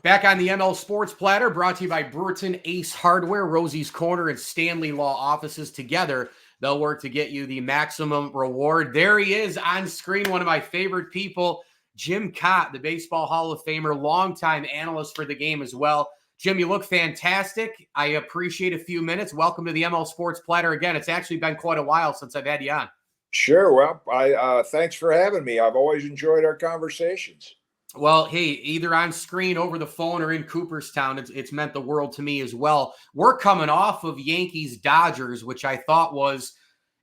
Back on the ML Sports Platter, brought to you by Brewerton Ace Hardware, Rosie's Corner, and Stanley Law Offices. Together, they'll work to get you the maximum reward. There he is on screen, one of my favorite people, Jim Kaat, the Baseball Hall of Famer, longtime analyst for the game as well. Jim, you look fantastic. I appreciate a few minutes. Welcome to the ML Sports Platter again. It's actually been quite a while since I've had you on. Sure. Well, thanks for having me. I've always enjoyed our conversations. Well, hey, either on screen, over the phone, or in Cooperstown, it's meant the world to me as well. We're coming off of Yankees-Dodgers, which I thought was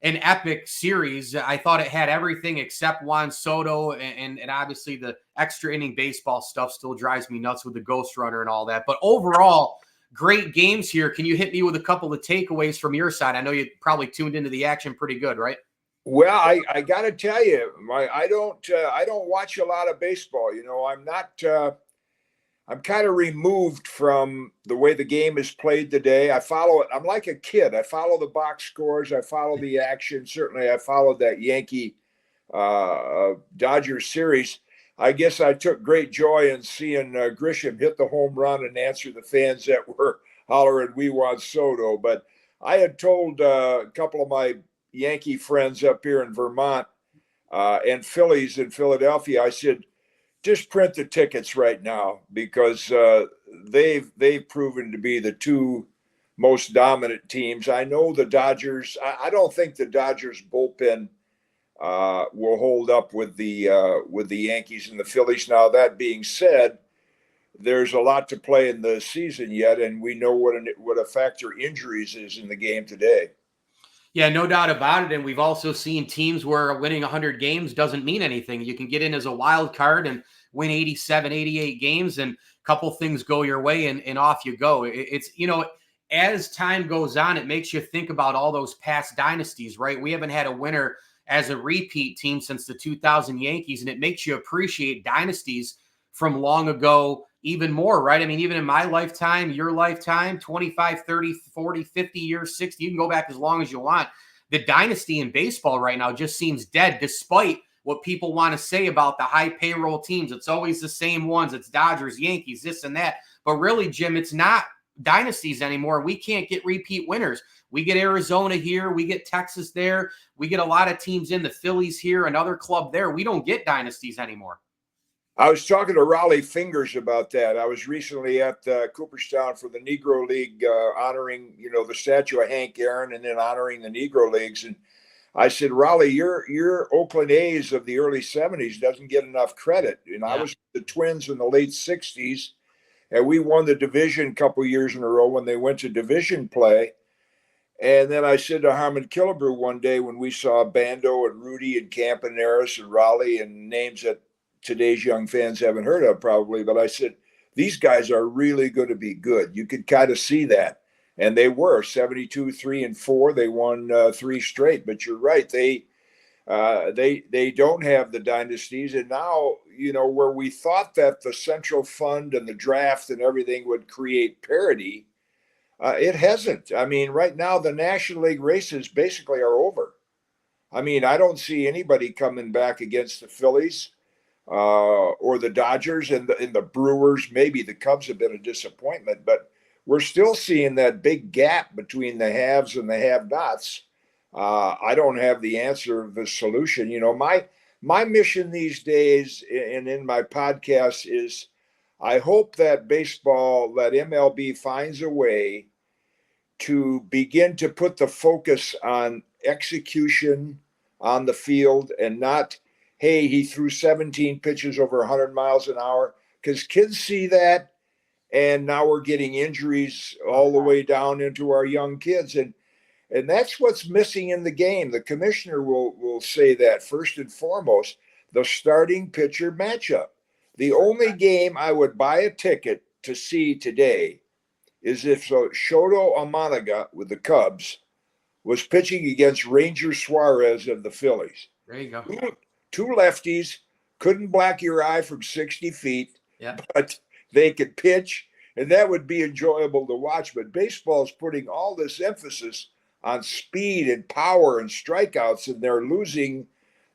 an epic series. I thought it had everything except Juan Soto, and obviously the extra inning baseball stuff still drives me nuts with the ghost runner and all that. But overall, great games here. Can you hit me with a couple of takeaways from your side? I know you probably tuned into the action pretty good, right? Well, I got to tell you, I don't watch a lot of baseball. You know, I'm kind of removed from the way the game is played today. I follow it. I'm like a kid. I follow the box scores. I follow the action. Certainly, I followed that Yankee Dodgers series. I guess I took great joy in seeing Grisham hit the home run and answer the fans that were hollering, "We want Soto." But I had told a couple of my Yankee friends up here in Vermont and Phillies in Philadelphia, I said, just print the tickets right now because they've proven to be the two most dominant teams. I know the Dodgers. I don't think the Dodgers bullpen will hold up with the Yankees and the Phillies. Now, that being said, there's a lot to play in the season yet, and we know what a factor injuries is in the game today. Yeah, no doubt about it. And we've also seen teams where winning 100 games doesn't mean anything. You can get in as a wild card and win 87, 88 games, and a couple things go your way, and off you go. It's, as time goes on, it makes you think about all those past dynasties, right? We haven't had a winner as a repeat team since the 2000 Yankees, and it makes you appreciate dynasties from long ago even more, right? I mean, even in my lifetime, your lifetime, 25, 30, 40, 50 years, 60, you can go back as long as you want. The dynasty in baseball right now just seems dead, despite what people want to say about the high payroll teams. It's always the same ones. It's Dodgers, Yankees, this and that. But really, Jim, it's not dynasties anymore. We can't get repeat winners. We get Arizona here. We get Texas there. We get a lot of teams in, the Phillies here, another club there. We don't get dynasties anymore. I was talking to Raleigh Fingers about that. I was recently at Cooperstown for the Negro League, honoring, the statue of Hank Aaron and then honoring the Negro Leagues. And I said, Raleigh, your Oakland A's of the early 70s doesn't get enough credit. And I was with the Twins in the late 60s, and we won the division a couple of years in a row when they went to division play. And then I said to Harmon Killebrew one day when we saw Bando and Rudy and Campaneris and Raleigh and names that today's young fans haven't heard of probably, but I said, these guys are really going to be good. You could kind of see that. And they were 72, 3-4. They won 3 straight, but you're right. They don't have the dynasties. And now, where we thought that the central fund and the draft and everything would create parity, it hasn't. I mean, right now, the National League races basically are over. I mean, I don't see anybody coming back against the Phillies or the Dodgers and the Brewers. Maybe the Cubs have been a disappointment, but we're still seeing that big gap between the haves and the have-nots. I don't have the answer, the solution. My mission these days and in my podcast is I hope that baseball, that MLB finds a way to begin to put the focus on execution on the field and not, hey, he threw 17 pitches over 100 miles an hour, because kids see that, and now we're getting injuries all the way down into our young kids. And that's what's missing in the game. The commissioner will say that first and foremost, the starting pitcher matchup. The only game I would buy a ticket to see today is if Shoto Amanaga with the Cubs was pitching against Ranger Suarez of the Phillies. There you go. Two lefties, couldn't black your eye from 60 feet, Yep. But they could pitch, and that would be enjoyable to watch. But baseball is putting all this emphasis on speed and power and strikeouts, and they're losing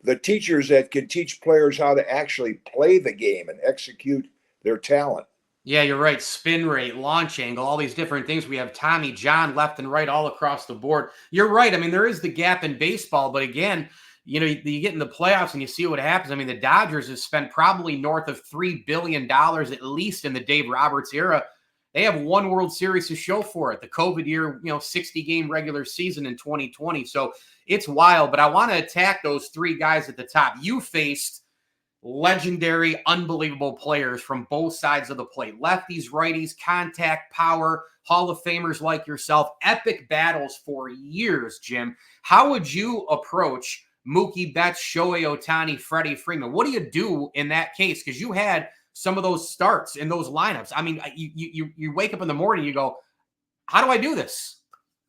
the teachers that can teach players how to actually play the game and execute their talent. Yeah, you're right. Spin rate, launch angle, all these different things. We have Tommy John left and right all across the board. You're right. I mean, there is the gap in baseball, but again, you get in the playoffs and you see what happens. I mean, the Dodgers have spent probably north of $3 billion at least in the Dave Roberts era. They have one World Series to show for it. The COVID year, 60-game regular season in 2020. So it's wild. But I want to attack those three guys at the top. You faced legendary, unbelievable players from both sides of the plate. Lefties, righties, contact, power, Hall of Famers like yourself. Epic battles for years, Jim. How would you approach Mookie Betts, Shohei Ohtani, Freddie Freeman? What do you do in that case? Because you had some of those starts in those lineups. I mean, you wake up in the morning, you go, how do I do this?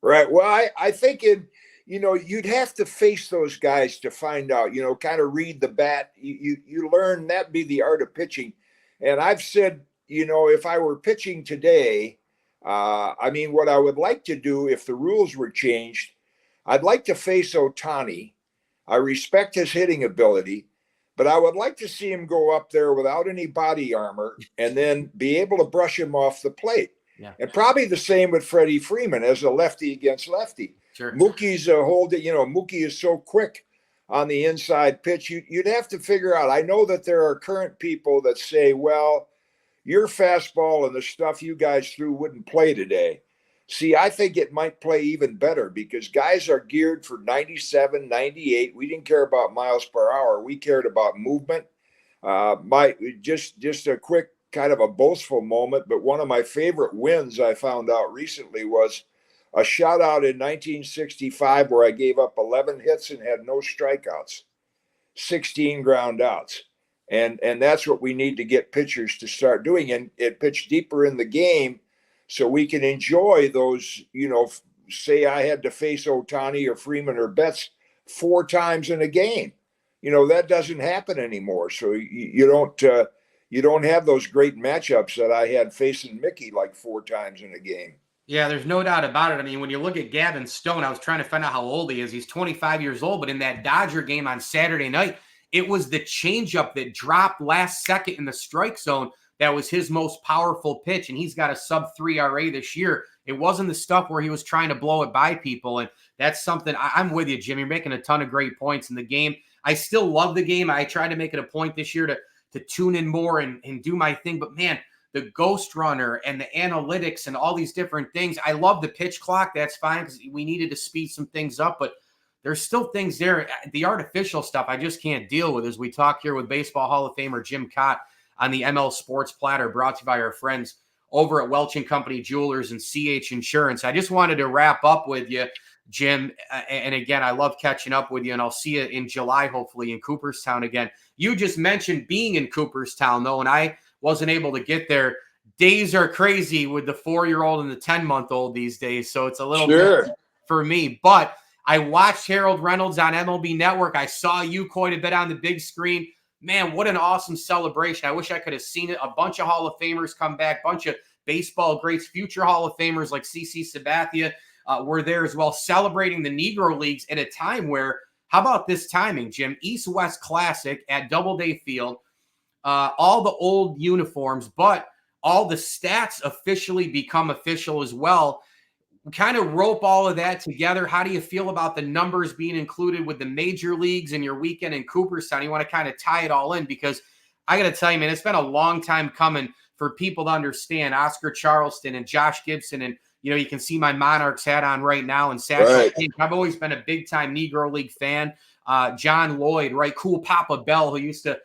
Right. Well, I think you'd have to face those guys to find out, kind of read the bat. You learn that be the art of pitching. And I've said, if I were pitching today, I mean, what I would like to do if the rules were changed, I'd like to face Ohtani. I respect his hitting ability, but I would like to see him go up there without any body armor and then be able to brush him off the plate. Yeah. And probably the same with Freddie Freeman as a lefty against lefty. Sure. Mookie's a hold it, Mookie is so quick on the inside pitch. You'd have to figure out. I know that there are current people that say, well, your fastball and the stuff you guys threw wouldn't play today. See, I think it might play even better because guys are geared for 97, 98. We didn't care about miles per hour. We cared about movement. Just a quick kind of a boastful moment, but one of my favorite wins I found out recently was a shutout in 1965 where I gave up 11 hits and had no strikeouts, 16 ground outs. And that's what we need to get pitchers to start doing and pitch deeper in the game so we can enjoy those, say I had to face Ohtani or Freeman or Betts 4 times in a game. That doesn't happen anymore. So you don't have those great matchups that I had facing Mickey like 4 times in a game. Yeah, there's no doubt about it. I mean, when you look at Gavin Stone, I was trying to find out how old he is. He's 25 years old, but in that Dodger game on Saturday night, it was the changeup that dropped last second in the strike zone that was his most powerful pitch, and he's got a sub-3 RA this year. It wasn't the stuff where he was trying to blow it by people, and that's something I'm with you, Jim. You're making a ton of great points in the game. I still love the game. I try to make it a point this year to tune in more and do my thing, but man, the ghost runner and the analytics and all these different things. I love the pitch clock. That's fine because we needed to speed some things up, but there's still things there. The artificial stuff I just can't deal with as we talk here with Baseball Hall of Famer Jim Kaat on the ML Sports Platter, brought to you by our friends over at Welch & Company Jewelers and CH Insurance. I just wanted to wrap up with you, Jim. And again, I love catching up with you, and I'll see you in July, hopefully, in Cooperstown again. You just mentioned being in Cooperstown, though, and I wasn't able to get there. Days are crazy with the 4-year-old and the 10-month-old these days, so it's a little bit for me. But I watched Harold Reynolds on MLB Network. I saw you quite a bit on the big screen. Man, what an awesome celebration. I wish I could have seen it. A bunch of Hall of Famers come back, bunch of baseball greats, future Hall of Famers like CC Sabathia were there as well, celebrating the Negro Leagues at a time where, how about this timing, Jim? East-West Classic at Doubleday Field, all the old uniforms, but all the stats officially become official as well. Kind of rope all of that together. How do you feel about the numbers being included with the major leagues and your weekend in Cooperstown? You want to kind of tie it all in because I got to tell you, man, it's been a long time coming for people to understand Oscar Charleston and Josh Gibson. And, you can see my Monarchs hat on right now and Satchel Paige. I've always been a big time Negro League fan. John Lloyd, right? Cool Papa Bell, who used to,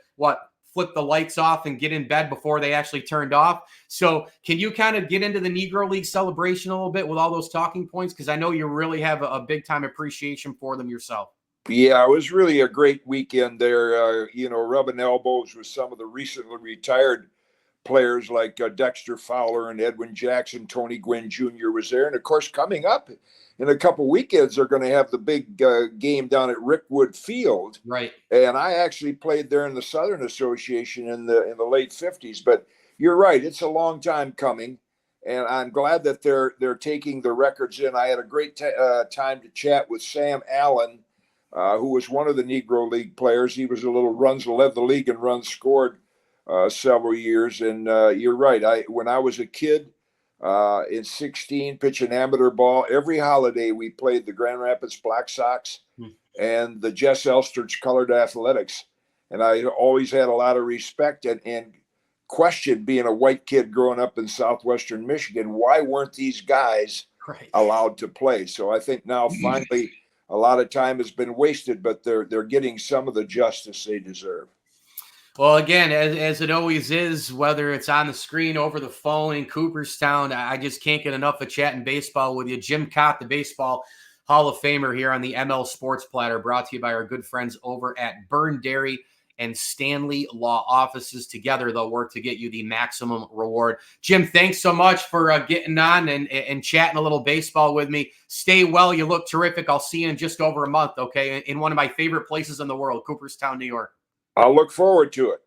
flip the lights off and get in bed before they actually turned off. So can you kind of get into the Negro League celebration a little bit with all those talking points? Because I know you really have a big time appreciation for them yourself. Yeah, it was really a great weekend there, rubbing elbows with some of the recently retired players like Dexter Fowler and Edwin Jackson. Tony Gwynn Jr. was there. And, of course, coming up in a couple weekends, they're going to have the big game down at Rickwood Field. Right. And I actually played there in the Southern Association in the late 50s. But you're right. It's a long time coming. And I'm glad that they're taking the records in. I had a great time to chat with Sam Allen, who was one of the Negro League players. He was led the league in runs scored several years. And you're right. When I was a kid in 16, pitching amateur ball, every holiday we played the Grand Rapids Black Sox and the Jess Elstridge Colored Athletics. And I always had a lot of respect and questioned, being a white kid growing up in southwestern Michigan, why weren't these guys allowed to play? So I think now finally a lot of time has been wasted, but they're getting some of the justice they deserve. Well, again, as it always is, whether it's on the screen, over the phone in Cooperstown, I just can't get enough of chatting baseball with you. Jim Kaat, the Baseball Hall of Famer, here on the ML Sports Platter, brought to you by our good friends over at Burn Dairy and Stanley Law Offices. Together, they'll work to get you the maximum reward. Jim, thanks so much for getting on and chatting a little baseball with me. Stay well. You look terrific. I'll see you in just over a month, okay, in one of my favorite places in the world, Cooperstown, New York. I'll look forward to it.